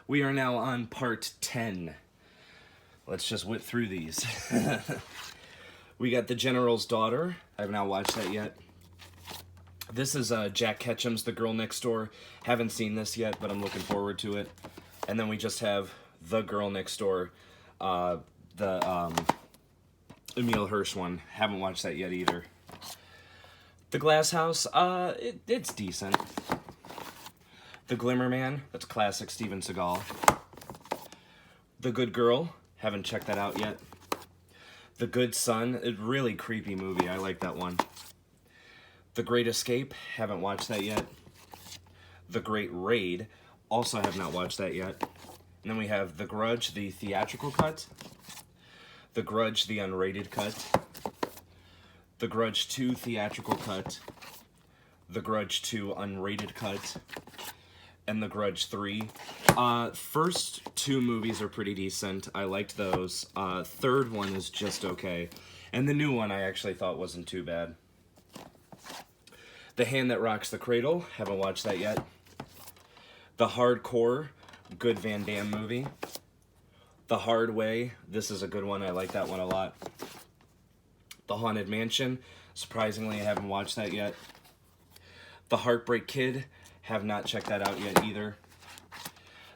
We are now on part 10. Let's just whip through these. We got The General's Daughter. I have not watched that yet. This is Jack Ketchum's The Girl Next Door. Haven't seen this yet, but I'm looking forward to it. And then we just have The Girl Next Door, the Emile Hirsch one. Haven't watched that yet either. The Glass House, it's decent. The Glimmer Man, that's classic Steven Seagal. The Good Girl, haven't checked that out yet. The Good Son, a really creepy movie, I like that one. The Great Escape, haven't watched that yet. The Great Raid, also have not watched that yet. And then we have The Grudge, the theatrical cut. The Grudge, the unrated cut. The Grudge 2 theatrical cut. The Grudge 2 unrated cut. And The Grudge 3. First two movies are pretty decent. I liked those. Third one is just okay. And the new one I actually thought wasn't too bad. The Hand That Rocks the Cradle. Haven't watched that yet. The Hardcore. Good Van Damme movie. The Hard Way. This is a good one. I like that one a lot. The Haunted Mansion. Surprisingly, I haven't watched that yet. The Heartbreak Kid. Have not checked that out yet either.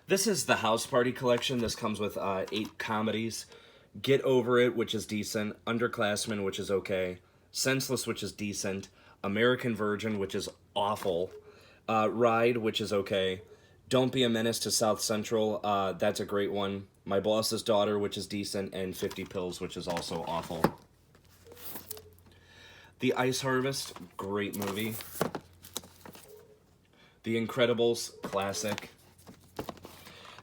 This is the House Party collection. This comes with 8 comedies. Get Over It, which is decent. Underclassmen, which is okay. Senseless, which is decent. American Virgin, which is awful. Ride, which is okay. Don't Be a Menace to South Central. That's a great one. My Boss's Daughter, which is decent. And 50 Pills, which is also awful. The Ice Harvest, great movie. The Incredibles, classic.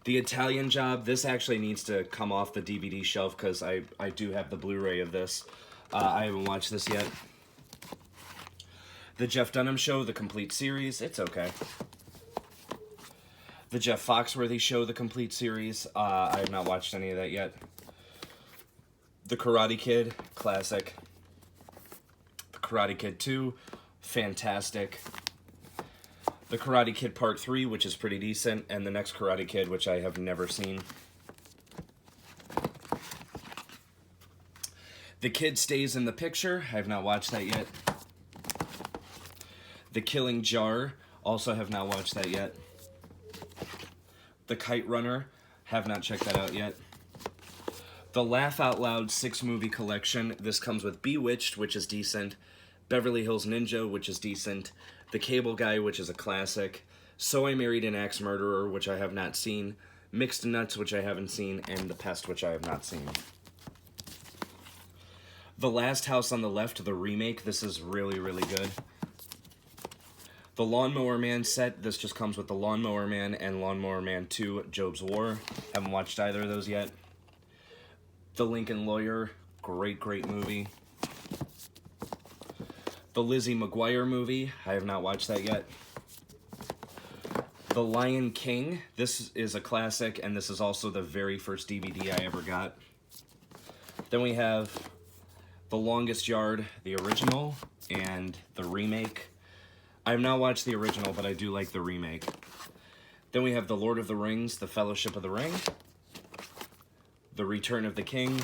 The Italian Job, this actually needs to come off the DVD shelf because I do have the Blu-ray of this. I haven't watched this yet. The Jeff Dunham Show, the complete series, it's okay. The Jeff Foxworthy Show, the complete series, I have not watched any of that yet. The Karate Kid, classic. The Karate Kid 2, fantastic. The Karate Kid Part 3, which is pretty decent, and the next Karate Kid, which I have never seen. The Kid Stays in the Picture, I have not watched that yet. The Killing Jar, also have not watched that yet. The Kite Runner, have not checked that out yet. The Laugh Out Loud 6-movie collection, this comes with Bewitched, which is decent. Beverly Hills Ninja, which is decent. The Cable Guy, which is a classic. So I Married an Axe Murderer, which I have not seen. Mixed Nuts, which I haven't seen. And The Pest, which I have not seen. The Last House on the Left, the remake. This is really, really good. The Lawnmower Man set. This just comes with The Lawnmower Man and Lawnmower Man 2, Job's War. Haven't watched either of those yet. The Lincoln Lawyer. Great, great movie. The Lizzie McGuire movie, I have not watched that yet. The Lion King, this is a classic, and this is also the very first DVD I ever got. Then we have The Longest Yard, the original, and the remake. I have not watched the original, but I do like the remake. Then we have The Lord of the Rings, The Fellowship of the Ring, The Return of the King,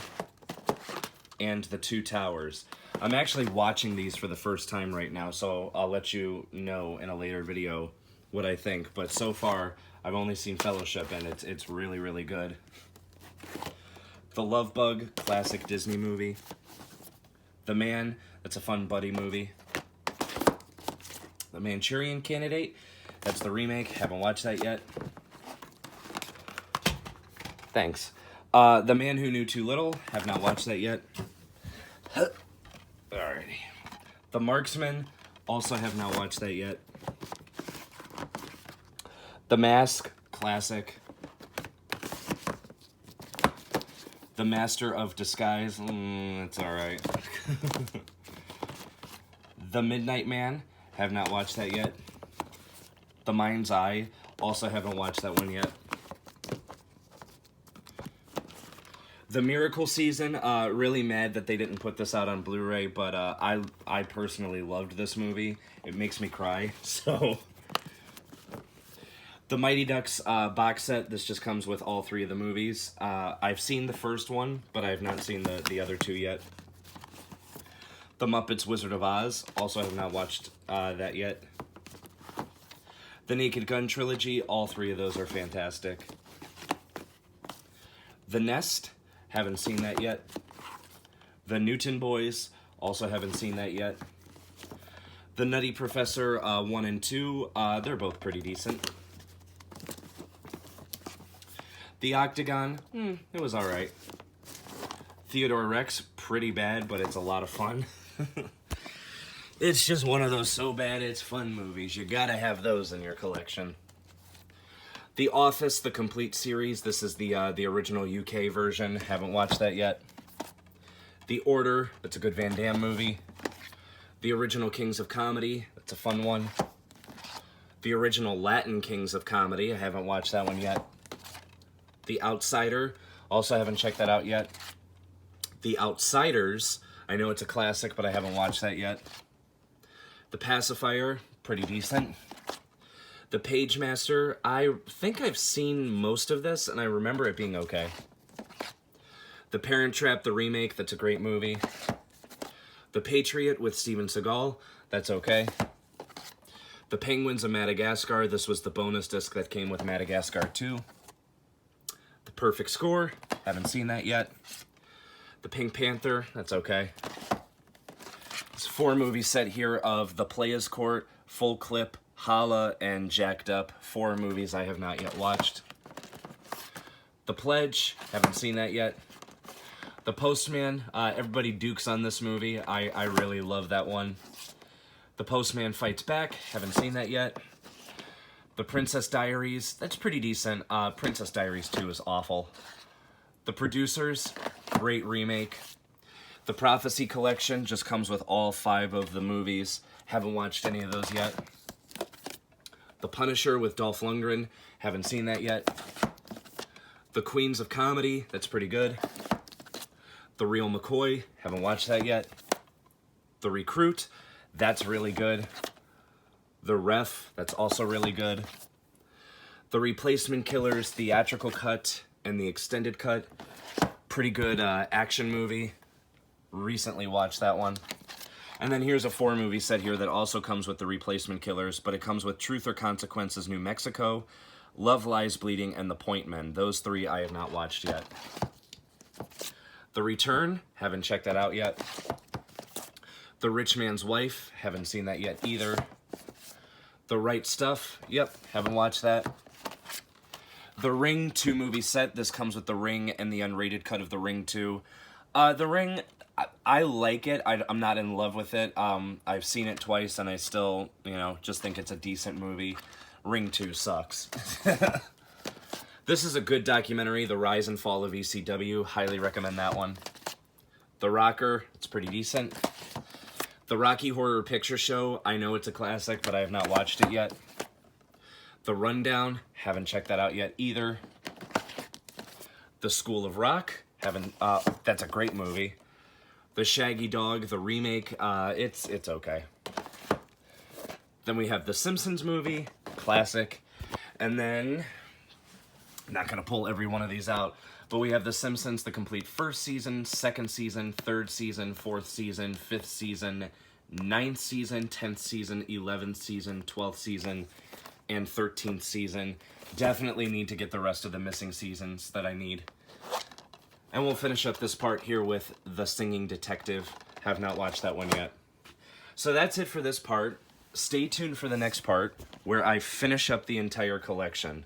and The Two Towers. I'm actually watching these for the first time right now, so I'll let you know in a later video what I think. But so far, I've only seen Fellowship, and it's really, really good. The Love Bug, classic Disney movie. The Man, that's a fun buddy movie. The Manchurian Candidate, that's the remake. Haven't watched that yet. Thanks. The Man Who Knew Too Little, have not watched that yet. Alrighty. The Marksman, also have not watched that yet. The Mask, classic. The Master of Disguise, it's alright. The Midnight Man, have not watched that yet. The Mind's Eye, also haven't watched that one yet. The Miracle Season, really mad that they didn't put this out on Blu-ray, but I personally loved this movie. It makes me cry, so. The Mighty Ducks box set, this just comes with all 3 of the movies. I've seen the first one, but I have not seen the other 2 yet. The Muppets Wizard of Oz, also have not watched that yet. The Naked Gun trilogy, all 3 of those are fantastic. The Nest, haven't seen that yet. The Newton Boys, also haven't seen that yet. The Nutty Professor 1 and 2, they're both pretty decent. The Octagon, it was alright. Theodore Rex, pretty bad, but it's a lot of fun. It's just one of those so bad it's fun movies. You gotta have those in your collection. The Office, the complete series. This is the original UK version. Haven't watched that yet. The Order, that's a good Van Damme movie. The original Kings of Comedy, that's a fun one. The original Latin Kings of Comedy, I haven't watched that one yet. The Outsider, also haven't checked that out yet. The Outsiders, I know it's a classic, but I haven't watched that yet. The Pacifier, pretty decent. The Pagemaster, I think I've seen most of this, and I remember it being okay. The Parent Trap, the remake, that's a great movie. The Patriot with Steven Seagal, that's okay. The Penguins of Madagascar, this was the bonus disc that came with Madagascar 2. The Perfect Score, haven't seen that yet. The Pink Panther, that's okay. It's a 4-movie set here of The Players Court, Full Clip, Holla, and Jacked Up. 4 movies I have not yet watched. The Pledge, haven't seen that yet. The Postman, everybody dukes on this movie. I really love that one. The Postman Fights Back, haven't seen that yet. The Princess Diaries, that's pretty decent. Princess Diaries 2 is awful. The Producers, great remake. The Prophecy Collection just comes with all 5 of the movies. Haven't watched any of those yet. The Punisher with Dolph Lundgren, haven't seen that yet. The Queens of Comedy, that's pretty good. The Real McCoy, haven't watched that yet. The Recruit, that's really good. The Ref, that's also really good. The Replacement Killers theatrical cut and the extended cut, pretty good action movie. Recently watched that one. And then here's a 4-movie set here that also comes with The Replacement Killers, but it comes with Truth or Consequences New Mexico, Love Lies Bleeding, and The Point Men. Those 3 I have not watched yet. The Return, haven't checked that out yet. The Rich Man's Wife, haven't seen that yet either. The Right Stuff, yep, haven't watched that. The Ring 2-movie set, this comes with The Ring and the unrated cut of The Ring 2. The Ring, I like it. I'm not in love with it. I've seen it twice, and I still, just think it's a decent movie. Ring 2 sucks. This is a good documentary, The Rise and Fall of ECW. Highly recommend that one. The Rocker, it's pretty decent. The Rocky Horror Picture Show, I know it's a classic, but I have not watched it yet. The Rundown, haven't checked that out yet either. The School of Rock, that's a great movie. The Shaggy Dog, the remake, it's okay. Then we have the Simpsons movie, classic. And then, I'm not gonna pull every one of these out, but we have The Simpsons, the complete 1st season, 2nd season, 3rd season, 4th season, 5th season, 9th season, 10th season, 11th season, 12th season, and 13th season. Definitely need to get the rest of the missing seasons that I need. And we'll finish up this part here with The Singing Detective. Have not watched that one yet. So that's it for this part. Stay tuned for the next part, where I finish up the entire collection.